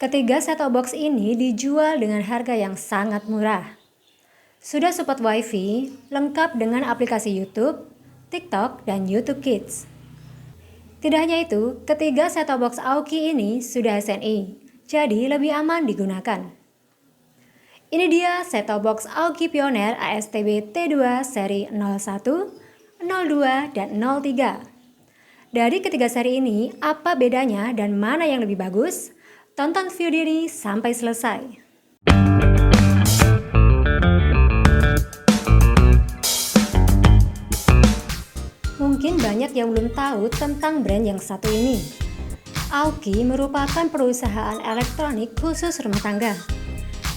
Ketiga set-top box ini dijual dengan harga yang sangat murah. Sudah support WiFi, lengkap dengan aplikasi YouTube, TikTok, dan YouTube Kids. Tidak hanya itu, ketiga set-top box Aoki ini sudah SNI, jadi lebih aman digunakan. Ini dia set-top box Aoki Pioneer ASTB T2 seri 01, 02, dan 03. Dari ketiga seri ini, apa bedanya dan mana yang lebih bagus? Tonton video ini sampai selesai. Mungkin banyak yang belum tahu tentang brand yang satu ini. Aoki merupakan perusahaan elektronik khusus rumah tangga.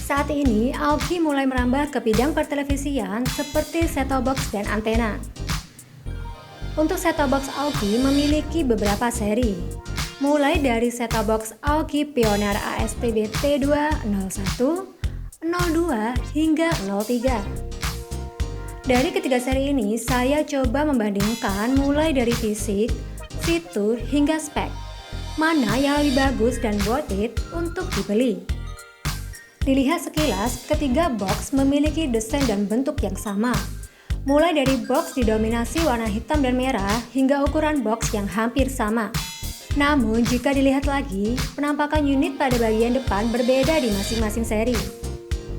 Saat ini, Aoki mulai merambah ke bidang pertelevisian seperti set-top box dan antena. Untuk set-top box Aoki memiliki beberapa seri, mulai dari set-top box Aoki Pioneer ASTB T2 01, 02, hingga 03. Dari ketiga seri ini, saya coba membandingkan mulai dari fisik, fitur, hingga spek. Mana yang lebih bagus dan worth it untuk dibeli. Dilihat sekilas, ketiga box memiliki desain dan bentuk yang sama. Mulai dari box didominasi warna hitam dan merah hingga ukuran box yang hampir sama. Namun jika dilihat lagi, penampakan unit pada bagian depan berbeda di masing-masing seri.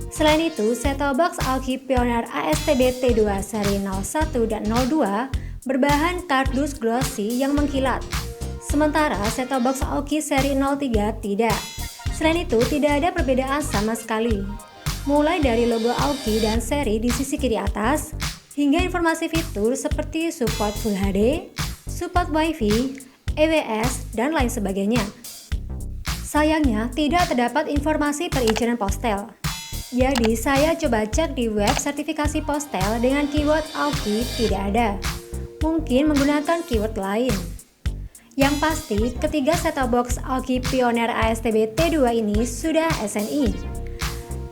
Selain itu, set-top box Aoki Pioneer ASTB T2 seri 01 dan 02 berbahan kardus glossy yang mengkilat. Sementara set-top box Aoki seri 03 tidak. Selain itu, tidak ada perbedaan sama sekali. Mulai dari logo Aoki dan seri di sisi kiri atas, hingga informasi fitur seperti support Full HD, support Wi-Fi, EWS, dan lain sebagainya. Sayangnya, tidak terdapat informasi perizinan postel. Jadi, saya coba cek di web sertifikasi postel dengan keyword Aoki tidak ada. Mungkin menggunakan keyword lain. Yang pasti, ketiga set-top box Aoki Pioneer ASTB T2 ini sudah SNI.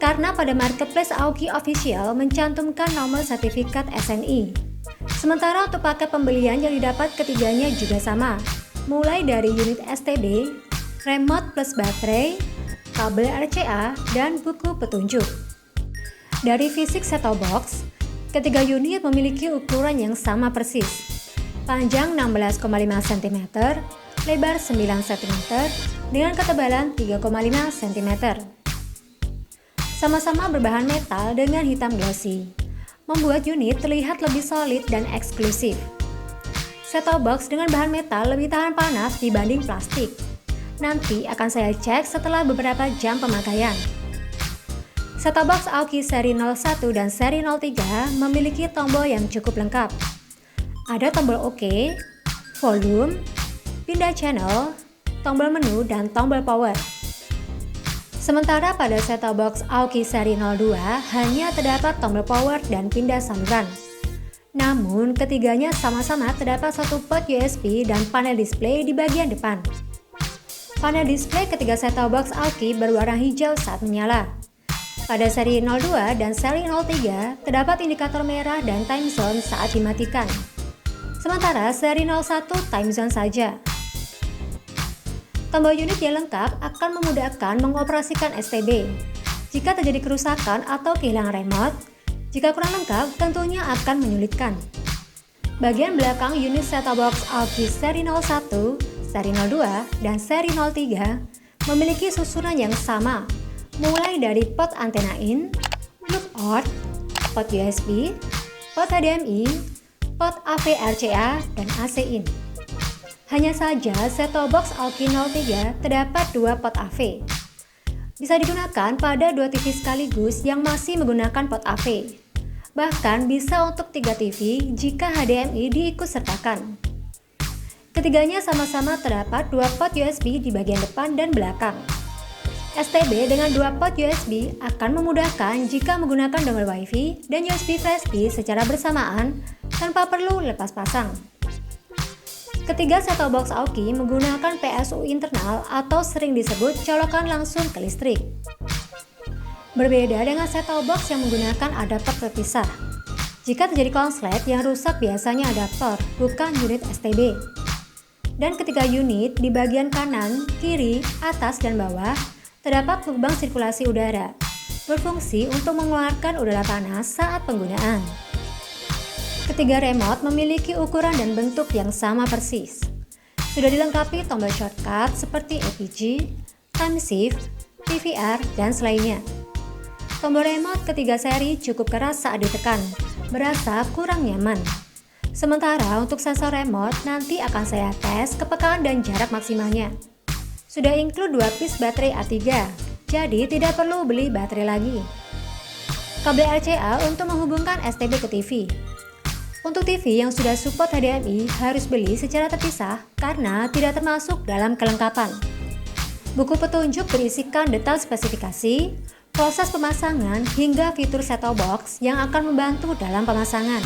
Karena pada marketplace Aoki Official mencantumkan nomor sertifikat SNI. Sementara untuk paket pembelian yang didapat ketiganya juga sama, mulai dari unit STB, remote plus baterai, kabel RCA, dan buku petunjuk. Dari fisik set-top box, ketiga unit memiliki ukuran yang sama persis. Panjang 16,5 cm, lebar 9 cm, dengan ketebalan 3,5 cm. Sama-sama berbahan metal dengan hitam glossy, membuat unit terlihat lebih solid dan eksklusif. Set-top box dengan bahan metal lebih tahan panas dibanding plastik. Nanti akan saya cek setelah beberapa jam pemakaian. Set-top box Aoki seri 01 dan seri 03 memiliki tombol yang cukup lengkap. Ada tombol OK, volume, pindah channel, tombol menu, dan tombol power. Sementara pada set-top box Aoki seri 02 hanya terdapat tombol power dan pindah saluran. Namun ketiganya sama-sama terdapat satu port USB dan panel display di bagian depan. Panel display ketiga set-top box Aoki berwarna hijau saat menyala. Pada seri 02 dan seri 03 terdapat indikator merah dan time zone saat dimatikan. Sementara seri 01 time zone saja. Tombol unit yang lengkap akan memudahkan mengoperasikan STB. Jika terjadi kerusakan atau kehilangan remote, jika kurang lengkap tentunya akan menyulitkan. Bagian belakang unit set-top box Aoki seri 01, seri 02, dan seri 03 memiliki susunan yang sama, mulai dari port antena in, plug out, port USB, port HDMI, port AV RCA, dan AC in. Hanya saja set-top box Aoki 03 terdapat dua port AV. Bisa digunakan pada dua TV sekaligus yang masih menggunakan port AV. Bahkan bisa untuk 3 TV jika HDMI diikut sertakan. Ketiganya sama-sama terdapat dua port USB di bagian depan dan belakang. STB dengan dua port USB akan memudahkan jika menggunakan dongle Wi-Fi dan USB flash disk secara bersamaan tanpa perlu lepas pasang. Ketiga set-top box Aoki menggunakan PSU internal atau sering disebut colokan langsung ke listrik. Berbeda dengan set-top box yang menggunakan adaptor terpisah. Jika terjadi konslet, yang rusak biasanya adaptor, bukan unit STB. Dan ketiga unit di bagian kanan, kiri, atas, dan bawah Terdapat lubang sirkulasi udara, berfungsi untuk mengeluarkan udara panas saat penggunaan. Ketiga remote memiliki ukuran dan bentuk yang sama persis. Sudah dilengkapi tombol shortcut seperti APG, time shift, PVR, dan selainnya. Tombol remote ketiga seri cukup keras saat ditekan, berasa kurang nyaman. Sementara untuk sensor remote nanti akan saya tes kepekaan dan jarak maksimalnya. Sudah include 2 piece baterai A3, jadi tidak perlu beli baterai lagi. Kabel RCA untuk menghubungkan STB ke TV. Untuk TV yang sudah support HDMI harus beli secara terpisah karena tidak termasuk dalam kelengkapan. Buku petunjuk berisikan detail spesifikasi, proses pemasangan hingga fitur set-top box yang akan membantu dalam pemasangan.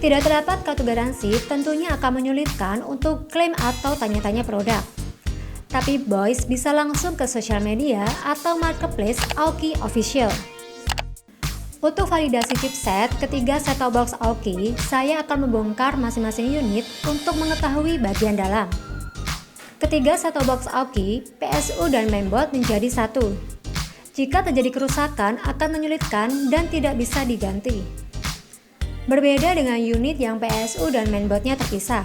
Tidak terdapat kartu garansi tentunya akan menyulitkan untuk klaim atau tanya-tanya produk. Tapi Boys bisa langsung ke sosial media atau marketplace Aoki Official. Untuk validasi chipset ketiga set-top box Aoki, saya akan membongkar masing-masing unit untuk mengetahui bagian dalam. Ketiga set-top box Aoki, PSU dan mainboard menjadi satu. Jika terjadi kerusakan akan menyulitkan dan tidak bisa diganti. Berbeda dengan unit yang PSU dan mainboardnya terpisah.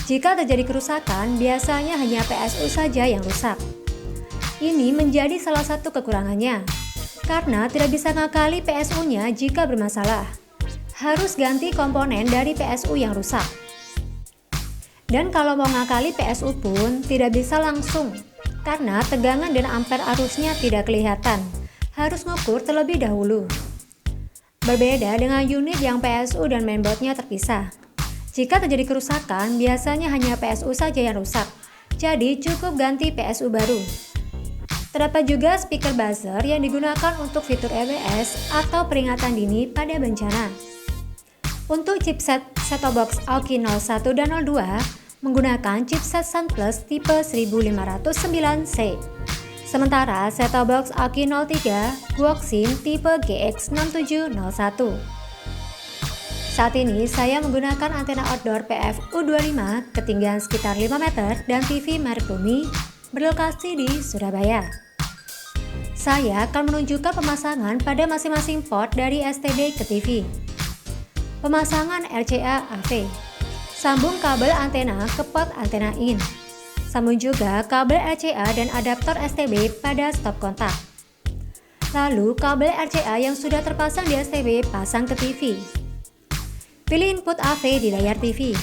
Jika terjadi kerusakan, biasanya hanya PSU saja yang rusak. Ini menjadi salah satu kekurangannya, karena tidak bisa ngakali PSU-nya jika bermasalah. Harus ganti komponen dari PSU yang rusak. Dan kalau mau ngakali PSU pun tidak bisa langsung, karena tegangan dan ampere arusnya tidak kelihatan. Harus ngukur terlebih dahulu. Berbeda dengan unit yang PSU dan mainboardnya terpisah. Jika terjadi kerusakan, biasanya hanya PSU saja yang rusak, jadi cukup ganti PSU baru. Terdapat juga speaker buzzer yang digunakan untuk fitur EBS atau peringatan dini pada bencana. Untuk chipset set-top box Aoki 01 dan 02 menggunakan chipset SunPlus tipe 1509C. Sementara set-top box Aoki 03 Guoxin tipe GX6701. Saat ini saya menggunakan antena outdoor PF-U25 ketinggian sekitar 5 meter dan TV merek Bumi berlokasi di Surabaya. Saya akan menunjukkan pemasangan pada masing-masing port dari STB ke TV. Pemasangan RCA AV. Sambung kabel antena ke port antena in. Sambung juga kabel RCA dan adaptor STB pada stop kontak. Lalu kabel RCA yang sudah terpasang di STB pasang ke TV. Pilih input AV di layar TV.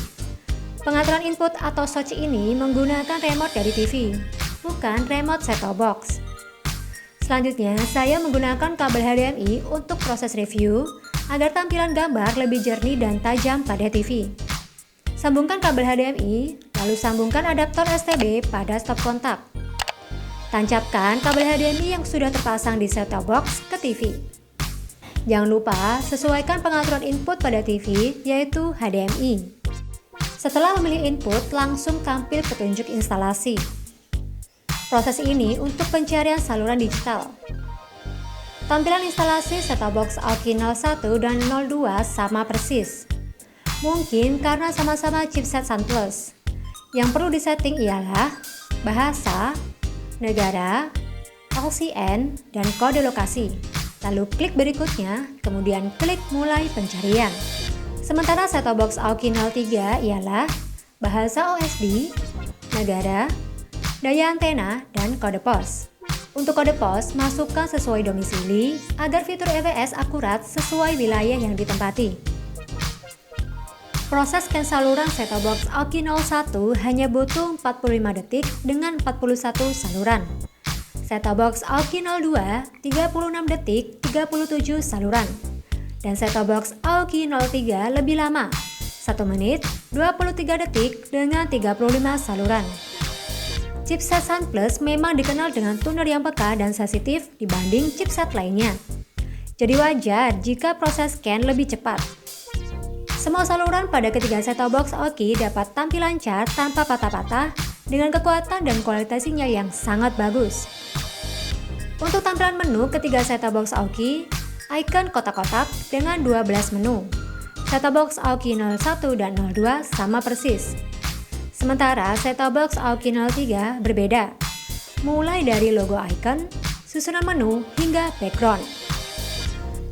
Pengaturan input atau switch ini menggunakan remote dari TV, bukan remote set-top box. Selanjutnya, saya menggunakan kabel HDMI untuk proses review agar tampilan gambar lebih jernih dan tajam pada TV. Sambungkan kabel HDMI, lalu sambungkan adaptor STB pada stop kontak. Tancapkan kabel HDMI yang sudah terpasang di set-top box ke TV. Jangan lupa sesuaikan pengaturan input pada TV, yaitu HDMI. Setelah memilih input, langsung tampil petunjuk instalasi. Proses ini untuk pencarian saluran digital. Tampilan instalasi set-top box Aoki 01 dan 02 sama persis. Mungkin karena sama-sama chipset SunPlus. Yang perlu disetting ialah bahasa, negara, LCN, dan kode lokasi. Lalu klik berikutnya, kemudian klik mulai pencarian. Sementara set-top box Aoki 03 ialah bahasa OSD, negara, daya antena, dan kode pos. Untuk kode pos, masukkan sesuai domisili agar fitur EBS akurat sesuai wilayah yang ditempati. Proses scan saluran set-top box Aoki 01 hanya butuh 45 detik dengan 41 saluran. Set-top box Aoki 02 36 detik 37 saluran. Dan set-top box Aoki 03 lebih lama 1 menit 23 detik dengan 35 saluran. Chipset SunPlus memang dikenal dengan tuner yang peka dan sensitif dibanding chipset lainnya. Jadi wajar jika proses scan lebih cepat. Semua saluran pada ketiga set-top box Aoki dapat tampil lancar tanpa patah-patah dengan kekuatan dan kualitas sinyal yang sangat bagus. Untuk tampilan menu ketiga set-top box Aoki, icon kotak-kotak dengan 12 menu. Set-top box Aoki 01 dan 02 sama persis. Sementara set-top box Aoki 03 berbeda. mulai dari logo icon, susunan menu, hingga background.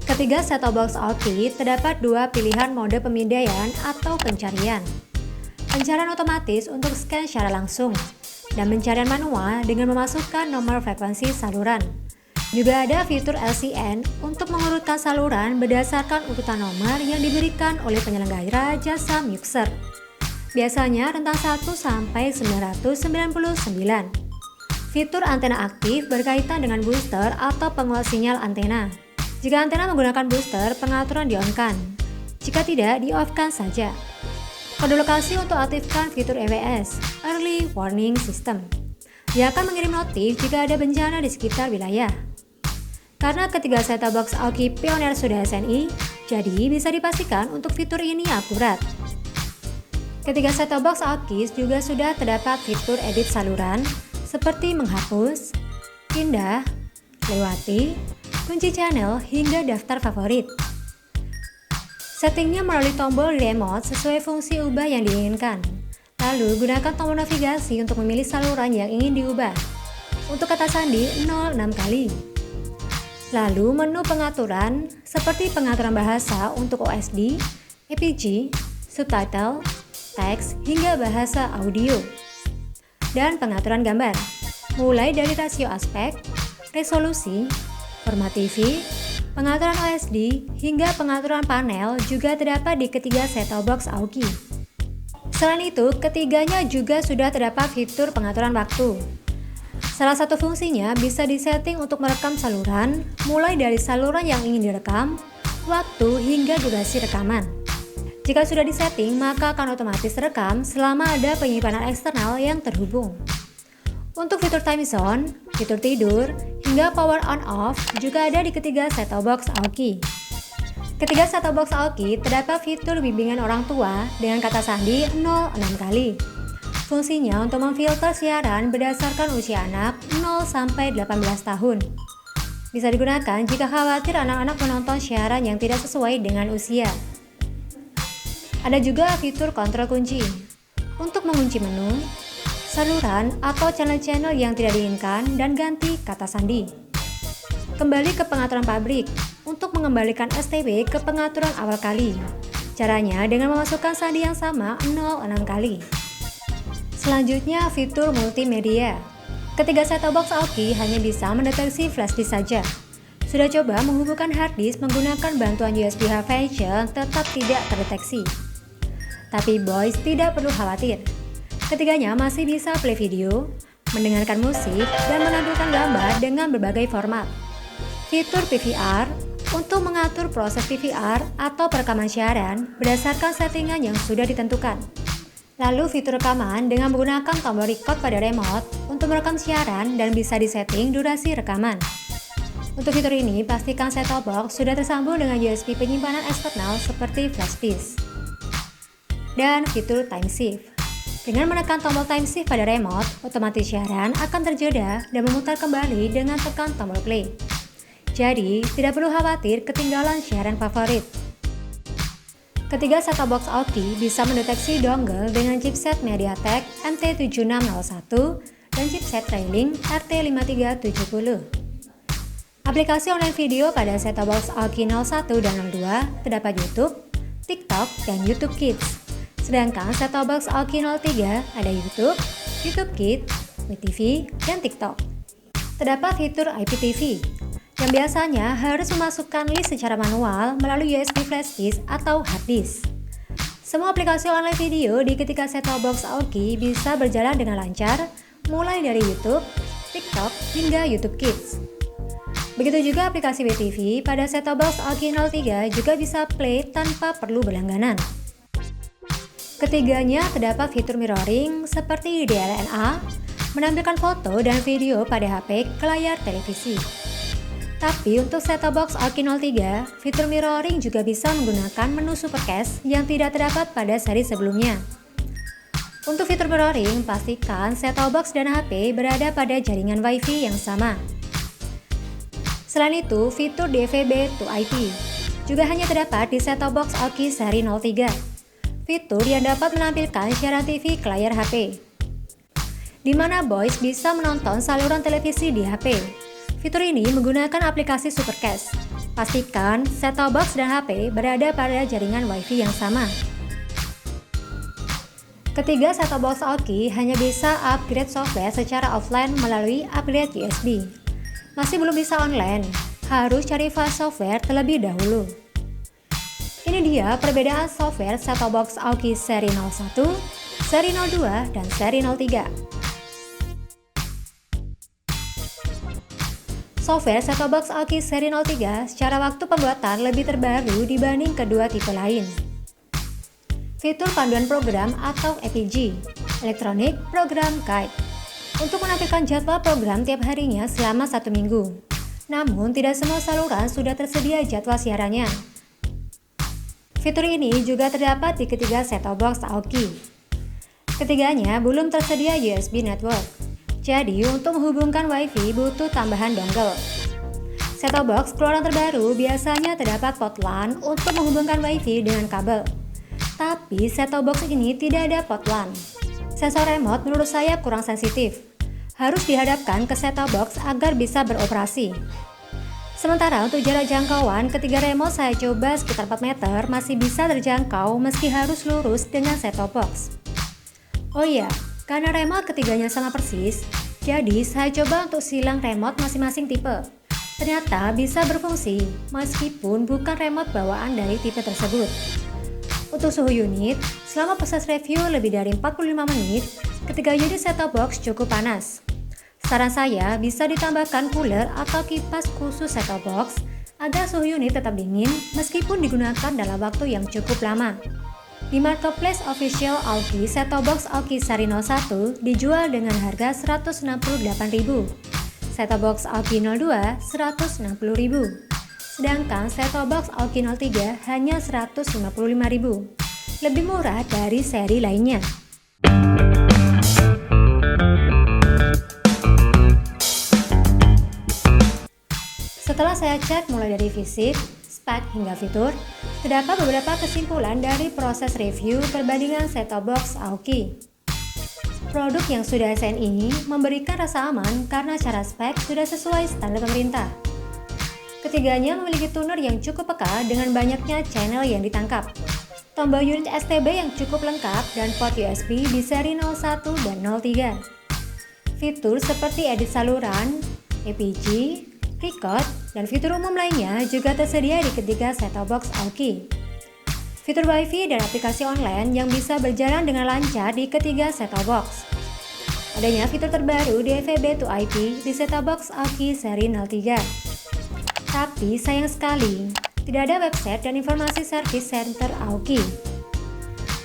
Ketiga set-top box Aoki terdapat dua pilihan mode pemindaian atau pencarian. Pencarian otomatis untuk scan secara langsung, dan pencarian manual dengan memasukkan nomor frekuensi saluran. Juga ada fitur LCN untuk mengurutkan saluran berdasarkan urutan nomor yang diberikan oleh penyelenggara jasa mixer. Biasanya rentang 1 sampai 999. Fitur antena aktif berkaitan dengan booster atau penguat sinyal antena. Jika antena menggunakan booster, pengaturan di-on-kan. Jika tidak, di-off-kan saja. Kode lokasi untuk aktifkan fitur EWS, Early Warning System, yang akan mengirim notif jika ada bencana di sekitar wilayah. Karena ketiga set-top box Aoki Pioneer sudah SNI, jadi bisa dipastikan untuk fitur ini akurat. Ketiga set-top box Aoki juga sudah terdapat fitur edit saluran, seperti menghapus, pindah, lewati, kunci channel, hingga daftar favorit. Settingnya melalui tombol remote sesuai fungsi ubah yang diinginkan. Lalu gunakan tombol navigasi untuk memilih saluran yang ingin diubah. Untuk kata sandi 06 kali. Lalu menu pengaturan seperti pengaturan bahasa untuk OSD, EPG, subtitle, teks, hingga bahasa audio. Dan pengaturan gambar, mulai dari rasio aspek, resolusi, format TV, pengaturan OSD, hingga pengaturan panel juga terdapat di ketiga set-top box Aoki. Selain itu, ketiganya juga sudah terdapat fitur pengaturan waktu. Salah satu fungsinya bisa disetting untuk merekam saluran, mulai dari saluran yang ingin direkam, waktu, hingga durasi rekaman. Jika sudah disetting, maka akan otomatis rekam selama ada penyimpanan eksternal yang terhubung. Untuk fitur time zone, fitur tidur, hingga power on off juga ada di ketiga set-top box Aoki. Ketiga set-top box Aoki terdapat fitur bimbingan orang tua dengan kata sandi 06 kali. Fungsinya untuk memfilter siaran berdasarkan usia anak 0 sampai 18 tahun. Bisa digunakan jika khawatir anak-anak menonton siaran yang tidak sesuai dengan usia. Ada juga fitur kontrol kunci untuk mengunci menu, saluran atau channel-channel yang tidak diinginkan dan ganti kata sandi. Kembali ke pengaturan pabrik untuk mengembalikan STB ke pengaturan awal kali. Caranya dengan memasukkan sandi yang sama 06 kali. Selanjutnya fitur multimedia. Ketiga set-top box Aoki hanya bisa mendeteksi flash disk saja. Sudah coba menghubungkan hard disk menggunakan bantuan USB High Function tetap tidak terdeteksi. Tapi boys tidak perlu khawatir. Ketiganya masih bisa play video, mendengarkan musik, dan menampilkan gambar dengan berbagai format. Fitur PVR untuk mengatur proses PVR atau perekaman siaran berdasarkan settingan yang sudah ditentukan. Lalu fitur rekaman dengan menggunakan tombol record pada remote untuk merekam siaran dan bisa disetting durasi rekaman. Untuk fitur ini, pastikan set-top box sudah tersambung dengan USB penyimpanan eksternal seperti flash disk. Dan fitur time shift. Dengan menekan tombol time shift pada remote, otomatis siaran akan terjeda dan memutar kembali dengan tekan tombol play. Jadi, tidak perlu khawatir ketinggalan siaran favorit. Ketiga set-top box Aoki bisa mendeteksi dongle dengan chipset MediaTek MT7601 dan chipset trailing RT5370. Aplikasi online video pada set-top box Aoki 01 dan 02 terdapat YouTube, TikTok, dan YouTube Kids. Sedangkan set-top box Aoki 03 ada YouTube, YouTube Kids, WeTV, dan TikTok. Terdapat fitur IPTV, yang biasanya harus memasukkan list secara manual melalui USB flash disk atau hard disk. Semua aplikasi online video di ketiga set-top box Aoki bisa berjalan dengan lancar, mulai dari YouTube, TikTok, hingga YouTube Kids. Begitu juga aplikasi WeTV pada set-top box Aoki 03 juga bisa play tanpa perlu berlangganan. Ketiganya terdapat fitur mirroring seperti DLNA, menampilkan foto dan video pada HP ke layar televisi. Tapi untuk set-top box Aoki 03, fitur mirroring juga bisa menggunakan menu Supercast yang tidak terdapat pada seri sebelumnya. Untuk fitur mirroring, pastikan set-top box dan HP berada pada jaringan Wi-Fi yang sama. Selain itu, fitur DVB to IP juga hanya terdapat di set-top box Aoki seri 03. Fitur yang dapat menampilkan siaran TV ke layar HP. di mana Boys bisa menonton saluran televisi di HP. Fitur ini menggunakan aplikasi Supercast. Pastikan set-top box dan HP berada pada jaringan Wi-Fi yang sama. Ketiga, set-top box Aoki hanya bisa upgrade software secara offline melalui upgrade USB. Masih belum bisa online, harus cari file software terlebih dahulu. Ini dia perbedaan software set-top box Aoki seri 01, seri 02, dan seri 03. Software set-top box Aoki seri 03 secara waktu pembuatan lebih terbaru dibanding kedua tipe lain. Fitur panduan program atau EPG, Electronic Program Guide, untuk menampilkan jadwal program tiap harinya selama 1 minggu. Namun tidak semua saluran sudah tersedia jadwal siarannya. Fitur ini juga terdapat di ketiga set-top box Aoki. Ketiganya belum tersedia USB network, jadi untuk menghubungkan Wi-Fi butuh tambahan dongle. Set-top box keluaran terbaru biasanya terdapat port LAN untuk menghubungkan Wi-Fi dengan kabel. Tapi set-top box ini tidak ada port LAN. Sensor remote menurut saya kurang sensitif. Harus dihadapkan ke set-top box agar bisa beroperasi. Sementara untuk jarak jangkauan, ketiga remote saya coba sekitar 4 meter masih bisa terjangkau meski harus lurus dengan set-top box. Oh iya, karena remote ketiganya sama persis, jadi saya coba untuk silang remote masing-masing tipe. Ternyata bisa berfungsi meskipun bukan remote bawaan dari tipe tersebut. Untuk suhu unit, selama proses review lebih dari 45 menit, ketika unit set-top box cukup panas. Saran saya bisa ditambahkan cooler atau kipas khusus set-top box agar suhu unit tetap dingin meskipun digunakan dalam waktu yang cukup lama. Di marketplace official Aoki, set-top box Aoki seri 01 dijual dengan harga Rp168.000, set-top box Aoki 02 Rp160.000, sedangkan set-top box Aoki 03 hanya Rp155.000, lebih murah dari seri lainnya. Setelah saya cek mulai dari fisik, spek hingga fitur, terdapat beberapa kesimpulan dari proses review perbandingan set-top box Aoki. Produk yang sudah SNI memberikan rasa aman karena cara spek sudah sesuai standar pemerintah. Ketiganya memiliki tuner yang cukup peka dengan banyaknya channel yang ditangkap, tombol unit STB yang cukup lengkap, dan port USB di seri 01 dan 03. Fitur seperti edit saluran, EPG, record, dan fitur umum lainnya juga tersedia di ketiga set-top box Aoki. Fitur Wi-Fi dan aplikasi online yang bisa berjalan dengan lancar di ketiga set-top box. Adanya fitur terbaru DVB to IP di set-top box Aoki seri 03. Tapi sayang sekali, tidak ada website dan informasi service center Aoki.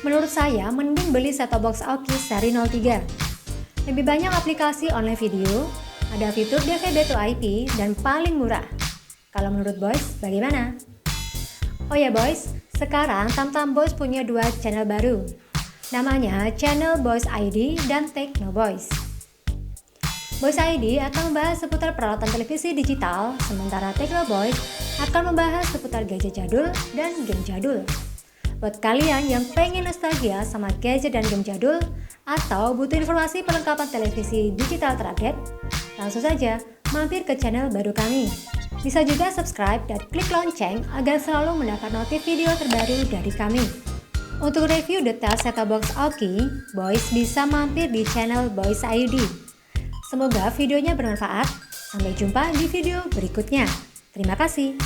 Menurut saya, mending beli set-top box Aoki seri 03. Lebih banyak aplikasi online video, ada fitur DVB to IP, dan paling murah. Kalau menurut Boys, bagaimana? Oh ya Boys, sekarang Tamtam Boys punya 2 channel baru. Namanya Channel Boys ID dan Techno Boys. Boys ID akan membahas seputar peralatan televisi digital, sementara Techno Boys akan membahas seputar gadget jadul dan game jadul. Buat kalian yang pengen nostalgia sama gadget dan game jadul, atau butuh informasi perlengkapan televisi digital terupdate, langsung saja mampir ke channel baru kami. Bisa juga subscribe dan klik lonceng agar selalu mendapat notif video terbaru dari kami. Untuk review detail set-top box Aoki, Boys bisa mampir di channel Boys ID. Semoga videonya bermanfaat. Sampai jumpa di video berikutnya. Terima kasih.